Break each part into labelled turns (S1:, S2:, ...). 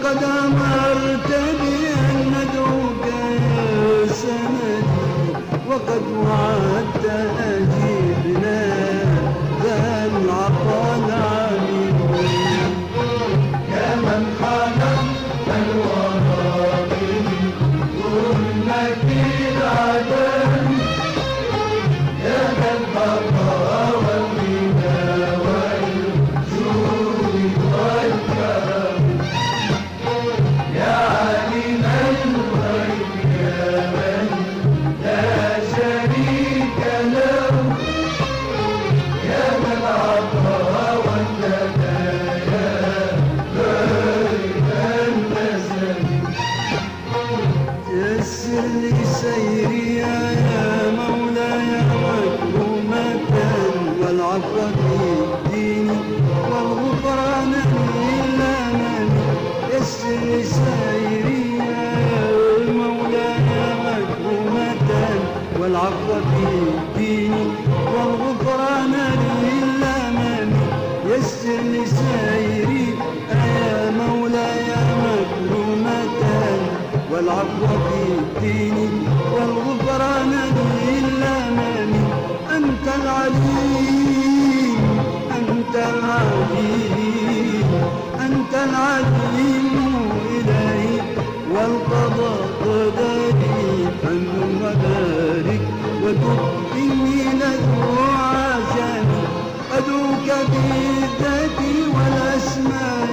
S1: وقد أمرت بأن ندعوك يا سندي، وقد وعدت أجيبنا ذا العطاء العليم.
S2: يا من خلقت الورى من ظلمة العدم، يا ذا البقاء والغنى والجود والكرم، يا عالم الغيب يا من لا شريك له، يا ذا العطاء والهدايا
S1: يسر لي سيري يا مولاي مكرمة، والعفو في الدين والغفران للأمام. يسر لي سيري يا مولاي مكرمة، والعفو في الدين والغفران للأمام. يسر لي سيري يا مولاي مكرمة، والعفو في الدين والغفران للأمام. أنت العليم أنت العليم أنت العليم إلهي، والقضاء قدري. فمن وبارك وتب إني لذو عجمي، أدعوك بالذات والأسماء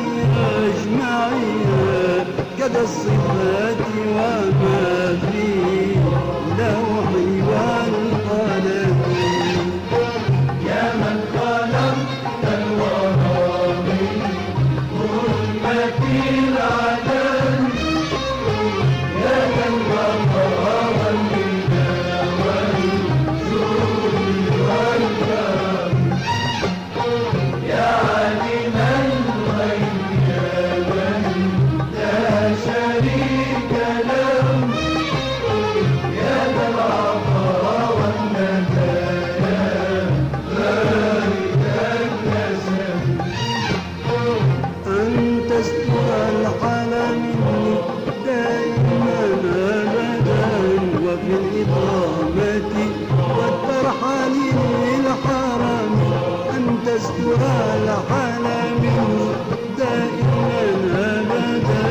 S1: أجمعين، كذا الصفات وما في لوحي والقلم.
S2: يا من خلقت الورى من ظلمة العدم، يا ذا البقاء والغنى والجود والكرم، يا عالم الغيب يا من لا شريك له، يا ذا العطاء والهدايا بارك النسب.
S1: أن تستر الحال مني دائما أبدا، وفي الإقامة والترحال للحرم. أن تستر الحال مني دائما أبدا،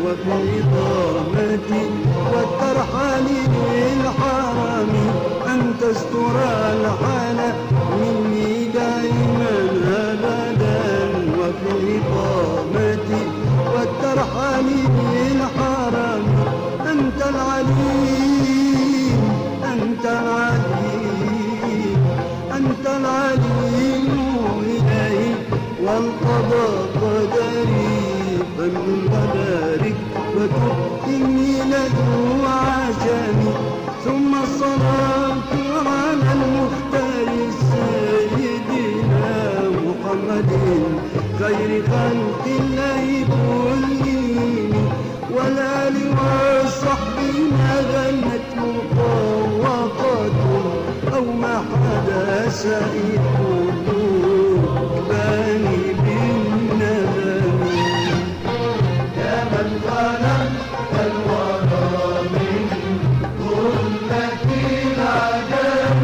S1: وفي الإقامة والترحال للحرم. أن تستر الحال مني دائما أبدا، وفي الإقامة والترحال للحرم. أنت العليم أنت العليم أنت العليم إلهي، والقضاء قدري. فمن وبارك وتب إني لذو عجمي. ثم الصلاة على المختار سيدنا محمد، خير خلق الله كلهم، والآل والصحب ما غنت مطوقات أو ما حدث باني بالندم.
S2: يا من خلقت الورى من ظلمة العدم،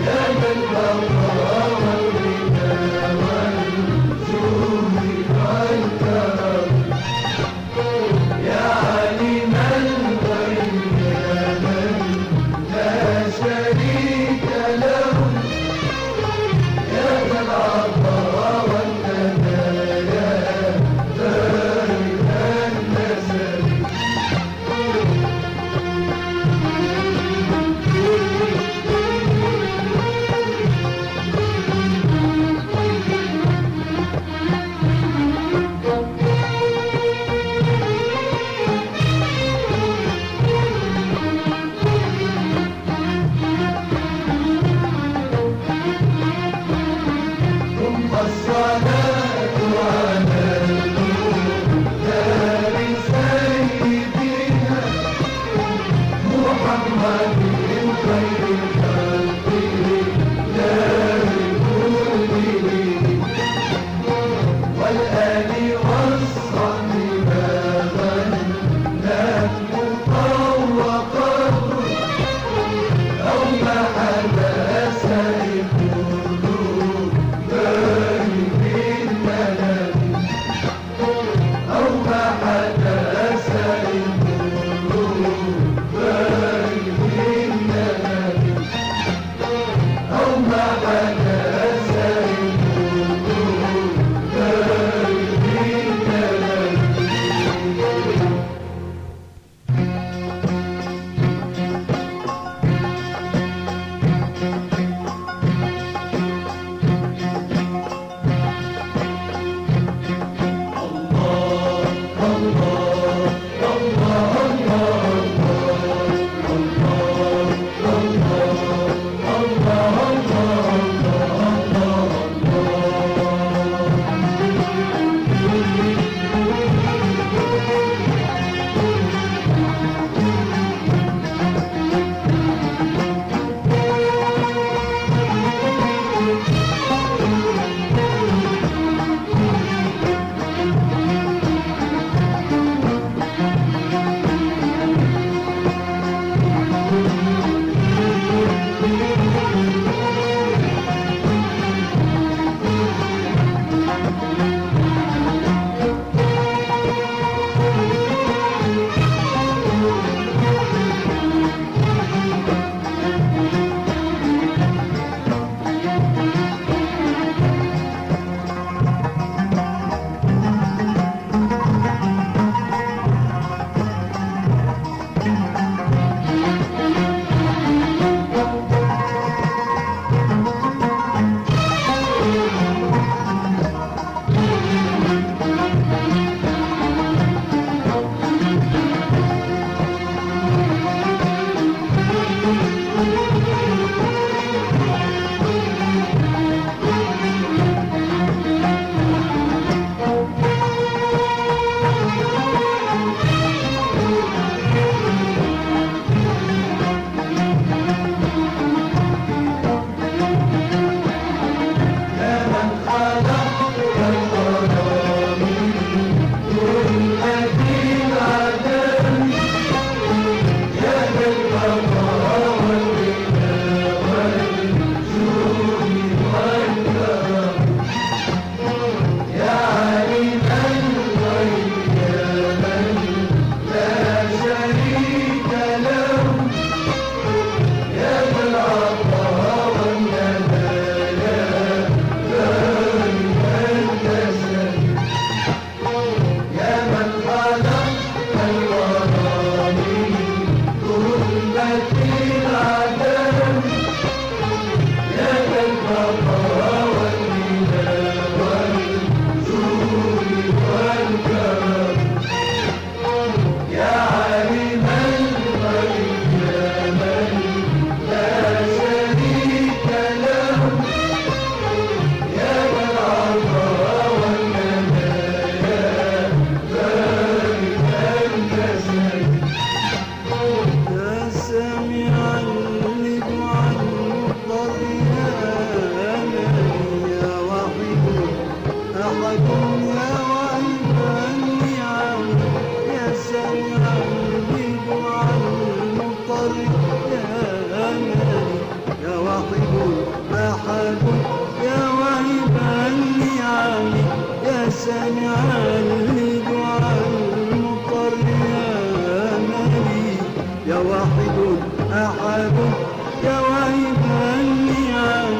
S2: يا ذا البقاء والغنى والجود والكرم، يا عالم الغيب يا من لا شريك له، يا ذا العطاء والهدايا بارك النسب. ثم الصلاة على المختار سيدنا محمد خير الخلق لله كلهم، والآل والصحب
S1: سامعا لدعاء المضطر يا مالي يا واحد أحد يا واهب النعم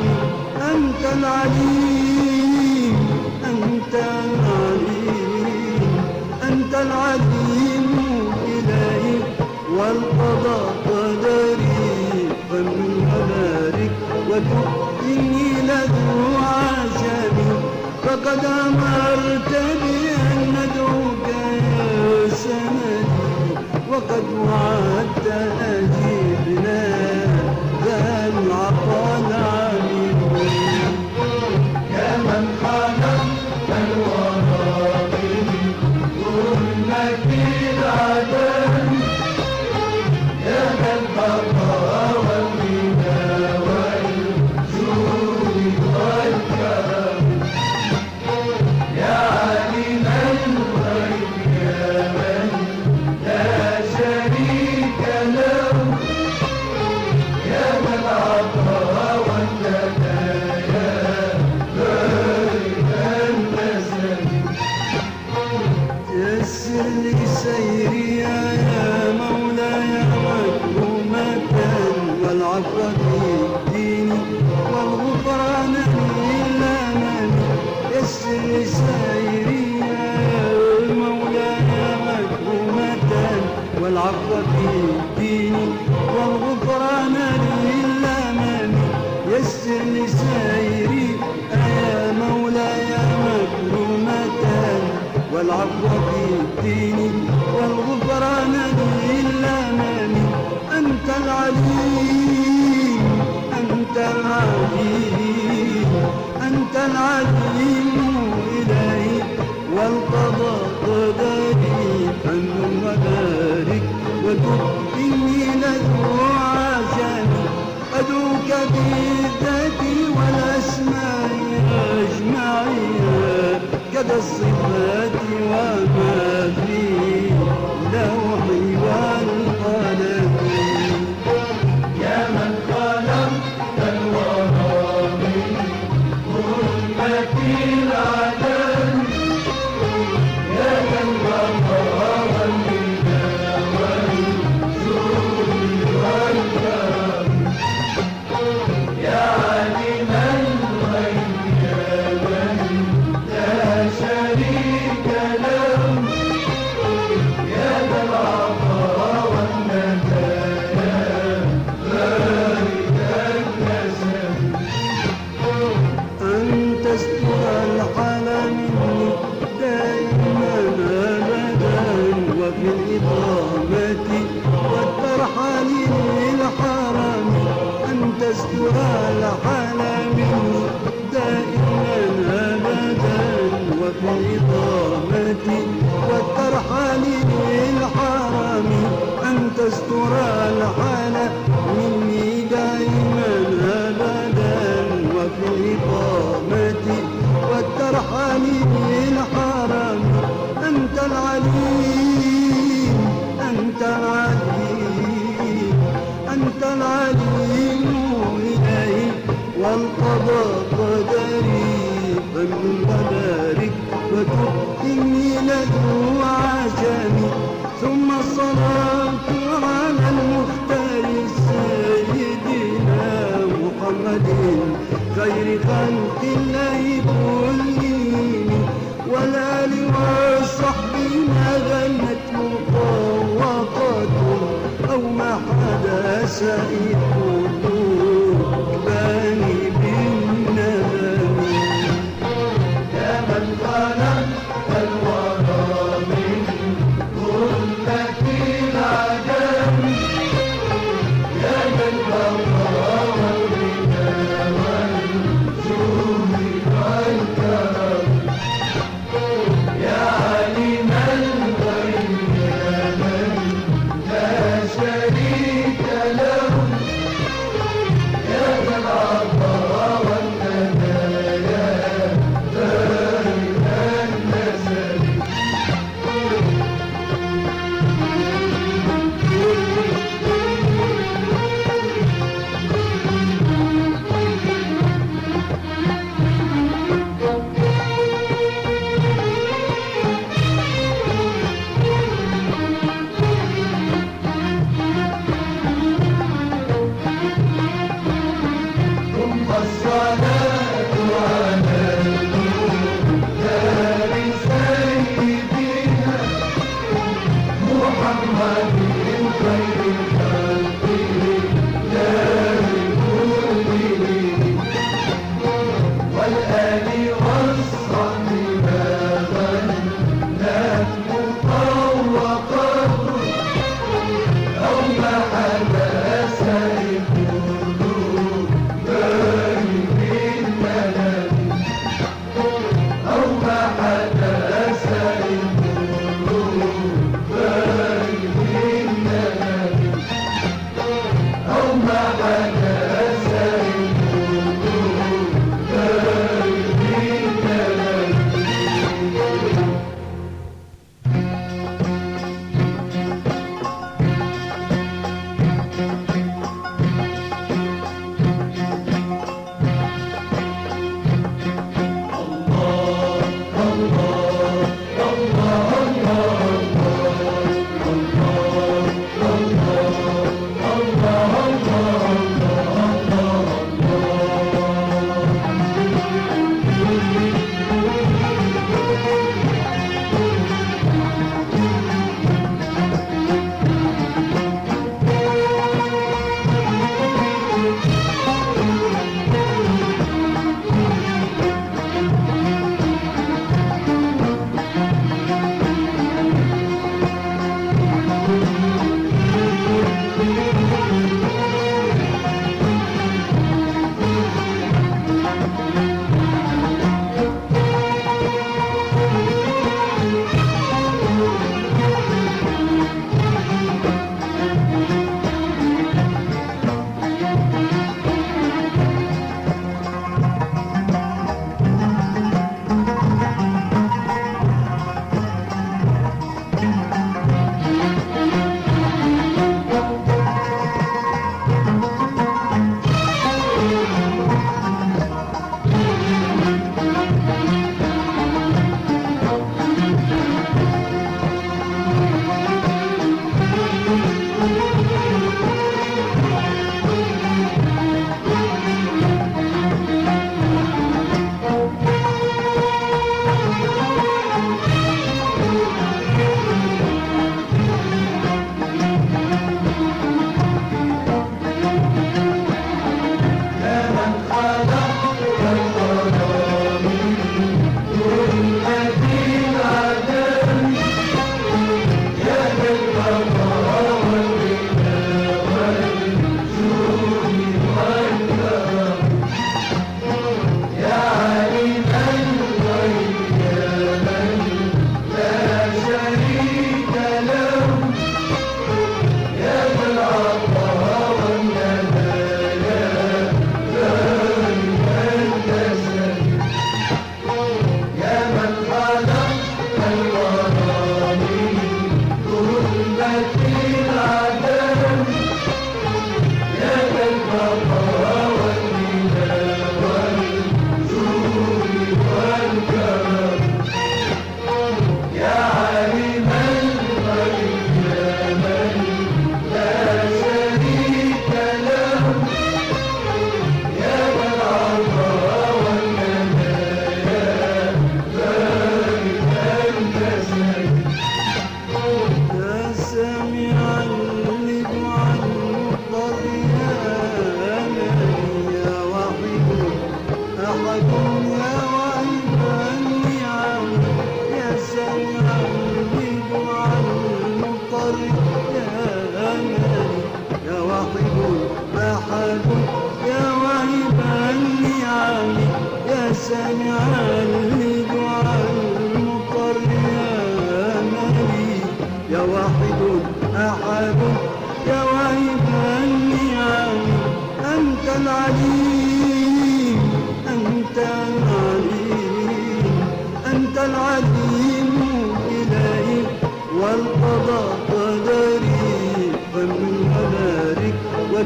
S1: أنت العليم أنت العليم أنت العليم إلهي والقضاء قدري فمن وبارك وتب إني لذو عجب فقد أمرت بأن ندعوك يا سندي وقد وعدت أجبنا ذا العطاء العليم
S2: يا من خلقت الورى من ظلمة العدم يا ذا البقاء والغنى والجود والكرم يا عالم الغيب يا من لا شريك له يا ذا العطاء والهدايا بارك النسب
S1: يسر لي سيري يا مولاي مكرمة والعفو في الدين والغفران للأمل يسر لي سيري يا مولاي مكرمة والعفو في الدين والغفران للأمل يسر لي سيري يا مولاي مكرمة والعفو في الدين والغفران للأمل أنت العليم أنت العليم أنت العليم إلهي والقضاء قدري فمن وبارك وتب إني لذو عجب أدعوك بالذات والأسماء أجمعين كذا الصفات وما في اللوح والقلم
S2: يا من خلقت الورى من ظلمة العدم يا ذا البقاء والغنى والجود والكرم يا عالم الغيب يا من لا شريك له يا ذا العطاء والهدايا بارك النسب
S1: أنت استر الحال مني دائما أبدا وفي الإقامة والترحال للحرم أنت استر الحال مني دائما أبدا وفي الإقامة والترحال للحرم أنت استر الحال مني دائما أبدا وفي الإقامة والترحال للحرم أنت العليم أنت العليم أنت العليم إلهي والقضاء قدري فمن وبارك وتب إني لذو عجب ثم الصلاة على المختار سيدنا محمد خير خلق الله كلهم والآل والصحب ما غنت مطوقات أو ما حدث باني بالندم
S2: يا من خلقت الورى من ظلمة العدم يا ذا البقاء والغنى والجود والكرم يا عالم الغيب يا من لا شريك له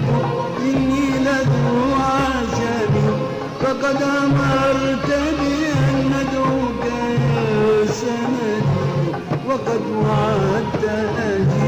S1: وتب إني لذو عجب فقد أمرت بأن ندعوك يا سندي وقد وعدت أجيب